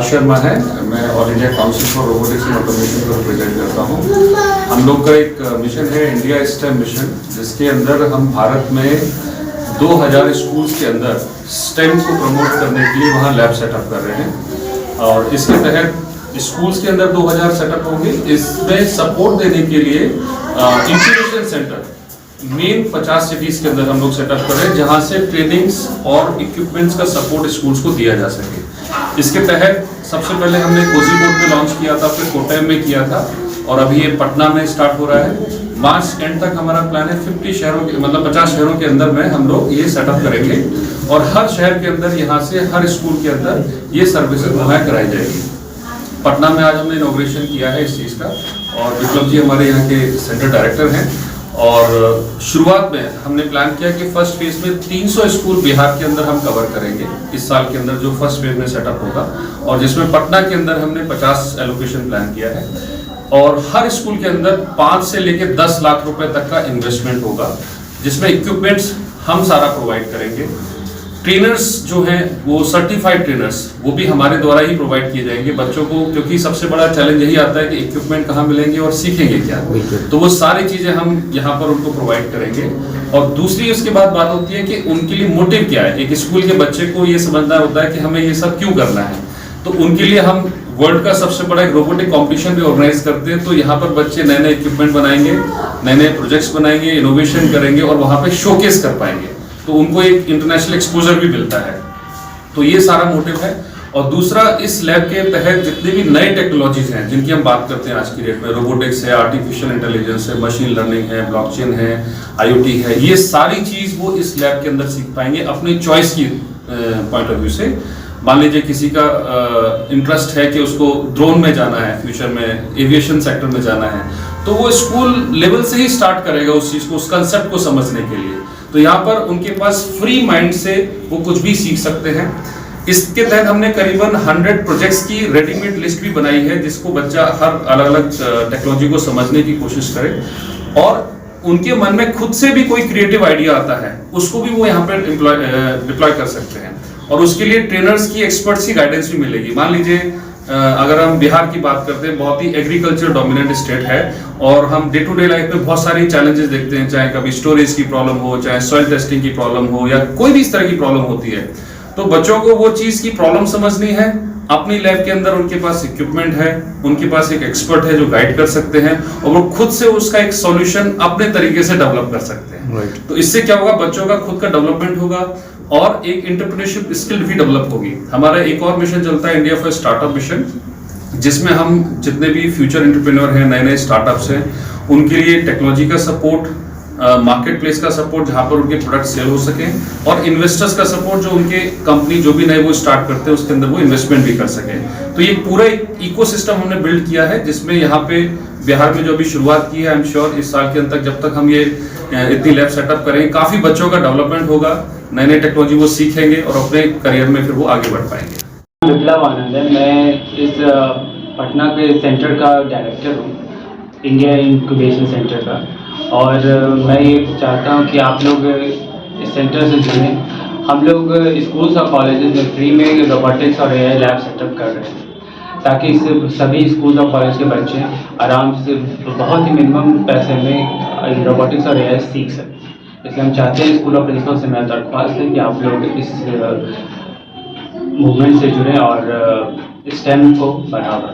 शर्मा है, मैं all India council for robotics and automation को रिप्रेजेंट करता हूँ। हम लोग का एक मिशन है इंडिया स्टेम मिशन, जिसके अंदर हम भारत में 2000 स्कूल्स के अंदर स्टेम को प्रमोट करने के लिए वहाँ लैब सेटअप कर रहे हैं। और इसके तहत स्कूल्स के अंदर 2000 सेटअप होंगे। इसमें सपोर्ट देने के लिए इंक्यूबेशन सेंटर मेन 50 सिटीज के अंदर हम लोग सेटअप कर रहे हैं, जहाँ से ट्रेनिंग्स और इक्विपमेंट्स का सपोर्ट स्कूल्स को दिया जा सके। इसके तहत सबसे पहले हमने कोझीकोड में लॉन्च किया था, फिर कोट्टयम में किया था और अभी ये पटना में स्टार्ट हो रहा है। मार्च एंड तक हमारा प्लान है 50 शहरों के, मतलब 50 शहरों के अंदर में हम लोग ये सेटअप करेंगे और हर शहर के अंदर यहाँ से हर स्कूल के अंदर ये सर्विसेज मुहैया कराई जाएगी। पटना में आज हमने इनॉग्रेशन किया है इस चीज़ का, और विप्लव जी हमारे यहाँ के सेंटर डायरेक्टर हैं। और शुरुआत में हमने प्लान किया कि फर्स्ट फेज में 300 स्कूल बिहार के अंदर हम कवर करेंगे इस साल के अंदर, जो फर्स्ट फेज में सेटअप होगा, और जिसमें पटना के अंदर हमने 50 एलोकेशन प्लान किया है। और हर स्कूल के अंदर 5 से लेकर 10 लाख रुपए तक का इन्वेस्टमेंट होगा, जिसमें इक्विपमेंट्स हम सारा प्रोवाइड करेंगे। ट्रेनर्स जो हैं वो सर्टिफाइड ट्रेनर्स, वो भी हमारे द्वारा ही प्रोवाइड किए जाएंगे बच्चों को, क्योंकि सबसे बड़ा चैलेंज यही आता है कि इक्विपमेंट कहाँ मिलेंगे और सीखेंगे क्या। तो वो सारी चीज़ें हम यहाँ पर उनको प्रोवाइड करेंगे। और दूसरी उसके बाद बात होती है कि उनके लिए मोटिव क्या है। एक स्कूल के बच्चे को ये समझना होता है कि हमें ये सब क्यों करना है, तो उनके लिए हम वर्ल्ड का सबसे बड़ा एक रोबोटिक कॉम्पिटिशन भी ऑर्गेनाइज करते हैं। तो यहाँ पर बच्चे नए नए इक्विपमेंट बनाएंगे, नए नए प्रोजेक्ट्स बनाएंगे, इनोवेशन करेंगे और वहाँ पे शोकेस कर पाएंगे, तो उनको एक इंटरनेशनल एक्सपोजर भी मिलता है। तो ये सारा मोटिव है। और दूसरा, इस लैब के तहत जितनी भी नए टेक्नोलॉजीज हैं जिनकी हम बात करते हैं आज की डेट में, रोबोटिक्स है, आर्टिफिशियल इंटेलिजेंस है, मशीन लर्निंग है, ब्लॉकचेन है, IoT है, ये सारी चीज वो इस लैब के अंदर सीख पाएंगे अपनी चॉइस की पॉइंट ऑफ व्यू से। मान लीजिए किसी का इंटरेस्ट है कि उसको ड्रोन में जाना है, फ्यूचर में एविएशन सेक्टर में जाना है, तो वो स्कूल लेवल से ही स्टार्ट करेगा उस चीज को, उस कंसेप्ट को समझने के लिए। तो यहाँ पर उनके पास फ्री माइंड से वो कुछ भी सीख सकते हैं। इसके तहत हमने करीबन 100 प्रोजेक्ट्स की रेडीमेड लिस्ट भी बनाई है, जिसको बच्चा हर अलग अलग टेक्नोलॉजी को समझने की कोशिश करे और उनके मन में खुद से भी कोई क्रिएटिव आइडिया आता है, उसको भी वो यहाँ पर डिप्लॉय कर सकते हैं। और उसके लिए ट्रेनर्स की, एक्सपर्ट्स की गाइडेंस भी मिलेगी। मान लीजिए अगर हम बिहार की बात करते हैं, बहुत ही एग्रीकल्चर डोमिनेंट स्टेट है और हम डे टू डे लाइफ में बहुत सारी चैलेंजेस देखते हैं, चाहे कभी स्टोरेज की प्रॉब्लम हो, चाहे सॉइल टेस्टिंग की प्रॉब्लम हो, या कोई भी इस तरह की प्रॉब्लम होती है। तो बच्चों को वो चीज की प्रॉब्लम समझनी है, अपनी लैब के अंदर उनके पास इक्विपमेंट है, उनके पास एक एक्सपर्ट है जो गाइड कर सकते हैं और वो खुद से उसका एक सॉल्यूशन अपने तरीके से डेवलप कर सकते हैं। तो इससे क्या होगा, बच्चों का खुद का डेवलपमेंट होगा और एक एंटरप्रेन्योरशिप स्किल भी डेवलप होगी। हमारा एक और मिशन चलता है, इंडिया फॉर स्टार्टअप मिशन, जिसमें हम जितने भी फ्यूचर एंटरप्रेन्योर हैं, नए नए स्टार्टअप्स हैं, उनके लिए टेक्नोलॉजी का सपोर्ट, मार्केट प्लेस का सपोर्ट जहाँ पर उनके प्रोडक्ट सेल हो सके, और इन्वेस्टर्स का सपोर्ट जो उनके कंपनी जो भी नए वो स्टार्ट करते हैं उसके अंदर वो इन्वेस्टमेंट भी कर सके। तो ये पूरा एक इकोसिस्टम हमने बिल्ड किया है, जिसमें यहाँ पे बिहार में जो अभी शुरुआत की है, आई एम श्योर इस साल के अंत तक जब तक हम ये इतनी लैब सेटअप करेंगे, काफी बच्चों का डेवलपमेंट होगा, नए नए टेक्नोलॉजी वो सीखेंगे और अपने करियर में फिर वो आगे बढ़ पाएंगे। विप्लव आनंद है, मैं इस पटना के सेंटर का डायरेक्टर हूँ, इंडिया इंक्यूबेशन सेंटर का। और मैं ये चाहता हूँ कि आप लोग इस सेंटर से जुड़ें। हम लोग स्कूल्स और कॉलेजेस में फ्री में रोबोटिक्स और AI लैब सेटअप कर रहे हैं, ताकि इससे सभी स्कूल और कॉलेज के बच्चे आराम से बहुत ही मिनिमम पैसे में रोबोटिक्स और AI सीख सकें। इसलिए हम चाहते हैं स्कूल और प्रिंसिपल से मैं दरख्वास्त है कि आप लोग इस मूवमेंट से जुड़ें और स्टेम को बढ़ावा।